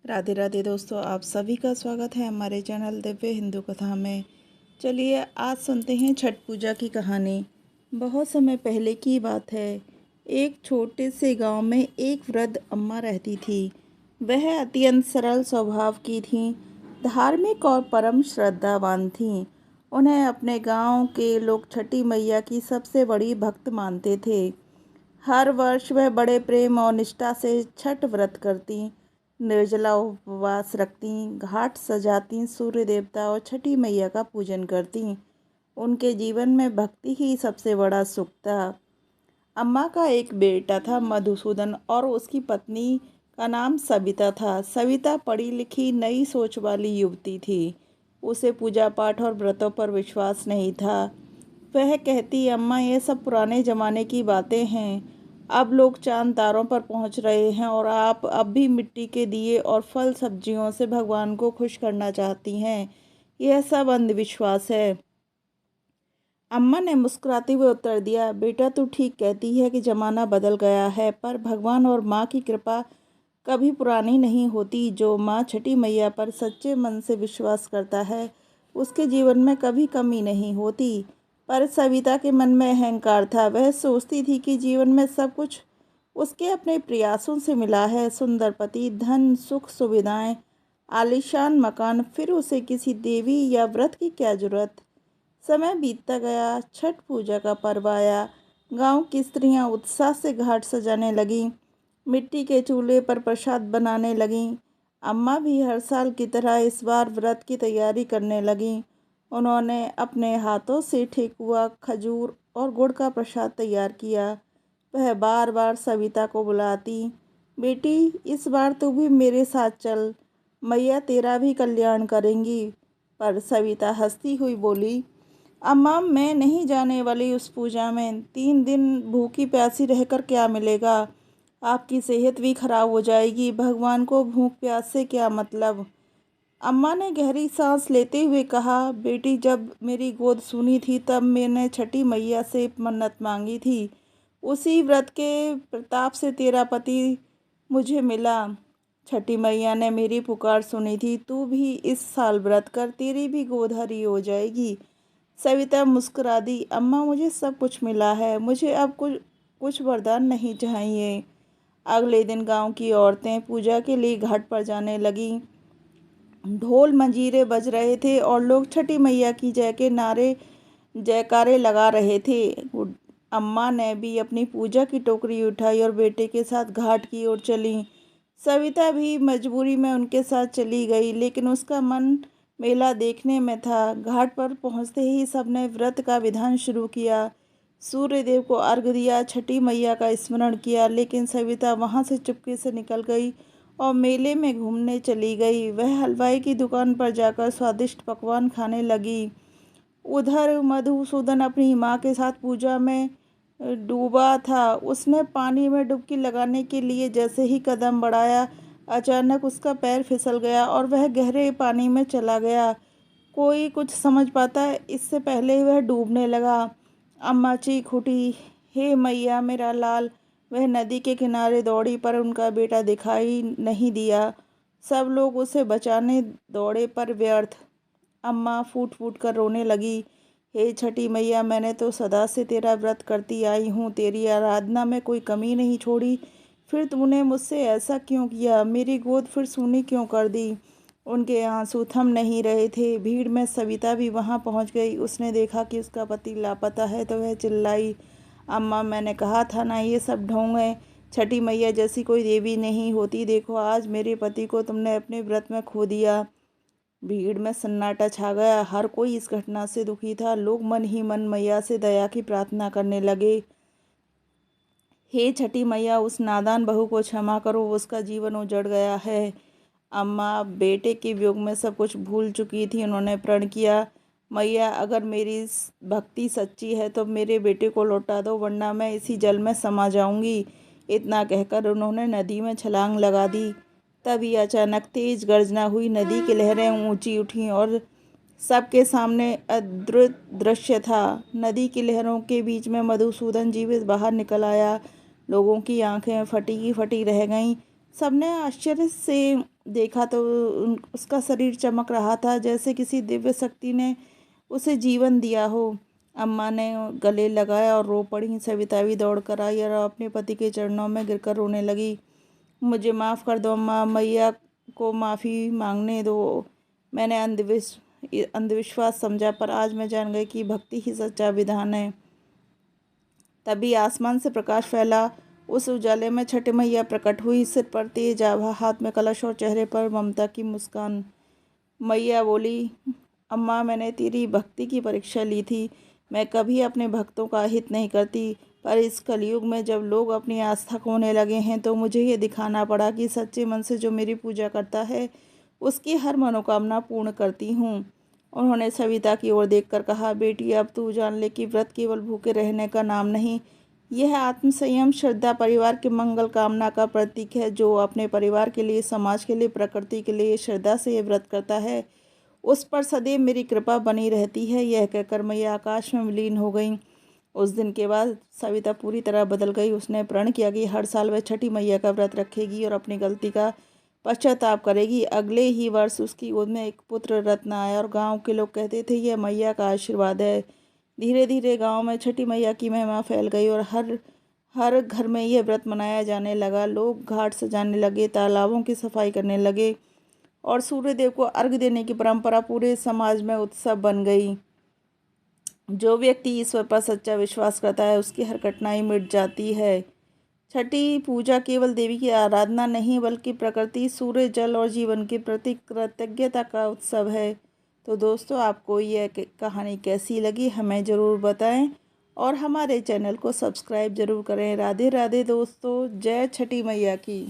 राधे राधे दोस्तों, आप सभी का स्वागत है हमारे चैनल दिव्य हिंदू कथा में। चलिए आज सुनते हैं छठ पूजा की कहानी। बहुत समय पहले की बात है। एक छोटे से गांव में एक वृद्ध अम्मा रहती थी। वह अत्यंत सरल स्वभाव की थीं, धार्मिक और परम श्रद्धावान थीं। उन्हें अपने गांव के लोग छठी मैया की सबसे बड़ी भक्त मानते थे। हर वर्ष वह बड़े प्रेम और निष्ठा से छठ व्रत करती, निर्जला उपवास रखती, घाट सजाती, सूर्य देवता और छठी मैया का पूजन करती। उनके जीवन में भक्ति ही सबसे बड़ा सुख था। अम्मा का एक बेटा था मधुसूदन, और उसकी पत्नी का नाम सविता था। सविता पढ़ी लिखी नई सोच वाली युवती थी। उसे पूजा पाठ और व्रतों पर विश्वास नहीं था। वह कहती, अम्मा ये सब पुराने ज़माने की बातें हैं। अब लोग चांद तारों पर पहुंच रहे हैं और आप अब भी मिट्टी के दिए और फल सब्जियों से भगवान को खुश करना चाहती हैं। यह सब अंधविश्वास है। अम्मा ने मुस्कुराते हुए उत्तर दिया, बेटा तू ठीक कहती है कि ज़माना बदल गया है, पर भगवान और माँ की कृपा कभी पुरानी नहीं होती। जो माँ छठी मैया पर सच्चे मन से विश्वास करता है, उसके जीवन में कभी कमी नहीं होती। पर सविता के मन में अहंकार था। वह सोचती थी कि जीवन में सब कुछ उसके अपने प्रयासों से मिला है। सुंदर पति, धन, सुख, सुविधाएं, आलीशान मकान, फिर उसे किसी देवी या व्रत की क्या जरूरत। समय बीतता गया। छठ पूजा का पर्व आया। गांव की स्त्रियां उत्साह से घाट सजाने लगीं, मिट्टी के चूल्हे पर प्रसाद बनाने लगीं। अम्मा भी हर साल की तरह इस बार व्रत की तैयारी करने लगीं। उन्होंने अपने हाथों से ठेकुआ, खजूर और गुड़ का प्रसाद तैयार किया। वह बार बार सविता को बुलाती, बेटी इस बार तू भी मेरे साथ चल, मैया तेरा भी कल्याण करेंगी। पर सविता हंसती हुई बोली, अम्मा मैं नहीं जाने वाली उस पूजा में। 3 दिन भूखी प्यासी रहकर क्या मिलेगा। आपकी सेहत भी खराब हो जाएगी। भगवान को भूख प्यास से क्या मतलब। अम्मा ने गहरी सांस लेते हुए कहा, बेटी जब मेरी गोद सुनी थी तब मैंने छठी मैया से मन्नत मांगी थी। उसी व्रत के प्रताप से तेरा पति मुझे मिला। छठी मैया ने मेरी पुकार सुनी थी। तू भी इस साल व्रत कर, तेरी भी गोद हरी हो जाएगी। सविता मुस्कुरा दी, अम्मा मुझे सब कुछ मिला है, मुझे अब कुछ कुछ वरदान नहीं चाहिए। अगले दिन गांव की औरतें पूजा के लिए घाट पर जाने लगीं। ढोल मंजीरे बज रहे थे और लोग छठी मैया की जय के नारे जयकारे लगा रहे थे। अम्मा ने भी अपनी पूजा की टोकरी उठाई और बेटे के साथ घाट की ओर चली। सविता भी मजबूरी में उनके साथ चली गई, लेकिन उसका मन मेला देखने में था। घाट पर पहुंचते ही सबने व्रत का विधान शुरू किया। सूर्य देव को अर्घ्य दिया, छठी मैया का स्मरण किया, लेकिन सविता वहां से चुपके से निकल गई और मेले में घूमने चली गई। वह हलवाई की दुकान पर जाकर स्वादिष्ट पकवान खाने लगी। उधर मधुसूदन अपनी माँ के साथ पूजा में डूबा था। उसने पानी में डुबकी लगाने के लिए जैसे ही कदम बढ़ाया, अचानक उसका पैर फिसल गया और वह गहरे पानी में चला गया। कोई कुछ समझ पाता है इससे पहले ही वह डूबने लगा। अम्मा चीख उठी, हे मैया मेरा लाल। वह नदी के किनारे दौड़ी, पर उनका बेटा दिखाई नहीं दिया। सब लोग उसे बचाने दौड़े, पर व्यर्थ। अम्मा फूट फूट कर रोने लगी, हे छठी मैया, मैंने तो सदा से तेरा व्रत करती आई हूँ, तेरी आराधना में कोई कमी नहीं छोड़ी, फिर तूने मुझसे ऐसा क्यों किया। मेरी गोद फिर सूनी क्यों कर दी। उनके आंसू थम नहीं रहे थे। भीड़ में सविता भी वहां पहुंच गई। उसने देखा कि उसका पति लापता है तो वह चिल्लाई, अम्मा मैंने कहा था ना, ये सब ढोंग है। छठी मैया जैसी कोई देवी नहीं होती। देखो आज मेरे पति को तुमने अपने व्रत में खो दिया। भीड़ में सन्नाटा छा गया। हर कोई इस घटना से दुखी था। लोग मन ही मन मैया से दया की प्रार्थना करने लगे, हे छठी मैया उस नादान बहू को क्षमा करो, उसका जीवन उजड़ गया है। अम्मा बेटे के वियोग में सब कुछ भूल चुकी थी। उन्होंने प्रण किया, मैया अगर मेरी भक्ति सच्ची है तो मेरे बेटे को लौटा दो, वरना मैं इसी जल में समा जाऊंगी। इतना कहकर उन्होंने नदी में छलांग लगा दी। तभी अचानक तेज गर्जना हुई। नदी की लहरें ऊंची उठीं और सबके सामने अद्भुत दृश्य था। नदी की लहरों के बीच में मधुसूदन जीवित बाहर निकल आया। लोगों की आंखें फटी की फटी रह गईं। सबने आश्चर्य से देखा तो उसका शरीर चमक रहा था, जैसे किसी दिव्य शक्ति ने उसे जीवन दिया हो। अम्मा ने गले लगाया और रो पड़ी। सविता भी दौड़ कर आई और अपने पति के चरणों में गिरकर रोने लगी। मुझे माफ़ कर दो अम्मा, मैया को माफ़ी मांगने दो। मैंने अंधविश्वास समझा, पर आज मैं जान गई कि भक्ति ही सच्चा विधान है। तभी आसमान से प्रकाश फैला। उस उजाले में छठ मैया प्रकट हुई, सिर पर तेज आभा, हाथ में कलश और चेहरे पर ममता की मुस्कान। मैया बोली, अम्मा मैंने तेरी भक्ति की परीक्षा ली थी। मैं कभी अपने भक्तों का हित नहीं करती, पर इस कलयुग में जब लोग अपनी आस्था खोने लगे हैं तो मुझे ये दिखाना पड़ा कि सच्चे मन से जो मेरी पूजा करता है उसकी हर मनोकामना पूर्ण करती हूँ। उन्होंने सविता की ओर देखकर कहा, बेटी अब तू जान ले कि व्रत केवल भूखे रहने का नाम नहीं, यह आत्मसंयम, श्रद्धा, परिवार के मंगल कामना का प्रतीक है। जो अपने परिवार के लिए, समाज के लिए, प्रकृति के लिए श्रद्धा से ये व्रत करता है उस पर सदैव मेरी कृपा बनी रहती है। यह कहकर मैया आकाश में विलीन हो गई। उस दिन के बाद सविता पूरी तरह बदल गई। उसने प्रण किया कि हर साल वह छठी मैया का व्रत रखेगी और अपनी गलती का पश्चाताप करेगी। अगले ही वर्ष उसकी गोद में एक पुत्र रत्न आया और गांव के लोग कहते थे यह मैया का आशीर्वाद है। धीरे धीरे गांव में छठी मैया की महिमा फैल गई और हर हर घर में यह व्रत मनाया जाने लगा। लोग घाट सजाने लगे, तालाबों की सफाई करने लगे और सूर्यदेव को अर्घ्य देने की परंपरा पूरे समाज में उत्सव बन गई। जो व्यक्ति ईश्वर पर सच्चा विश्वास करता है उसकी हर कठिनाई मिट जाती है। छठी पूजा केवल देवी की आराधना नहीं बल्कि प्रकृति, सूर्य, जल और जीवन के प्रति कृतज्ञता का उत्सव है। तो दोस्तों, आपको यह कहानी कैसी लगी हमें ज़रूर बताएं और हमारे चैनल को सब्सक्राइब ज़रूर करें। राधे राधे दोस्तों, जय छठी मैया की।